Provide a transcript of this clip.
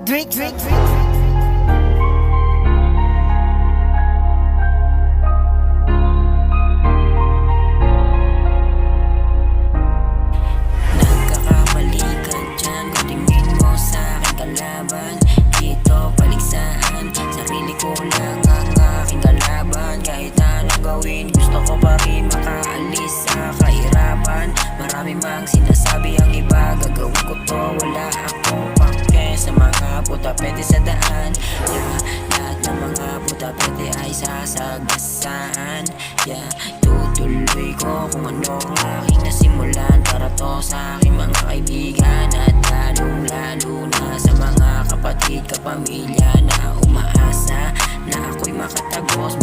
Drake. Nagkakamali ka dyan kung tingin mo sa aking kalaban. Dito paligsahan, sarili ko lang ang aking kalaban. Kahit anong gawin, gusto ko pa rin makaalis sa kahirapan. Marami mang sinasabi ang iba, gagawin ko to, wala akong pake sa mga puta-pete sa daan. Lahat ng mga puta-pete ay sasagasaan. Tutuloy ko kung ano ang aking nasimulan, para to sa aking mga kaibigan, at lalong-lalo na sa mga kapatid, kapamilya na umaasa na ako'y makatagos.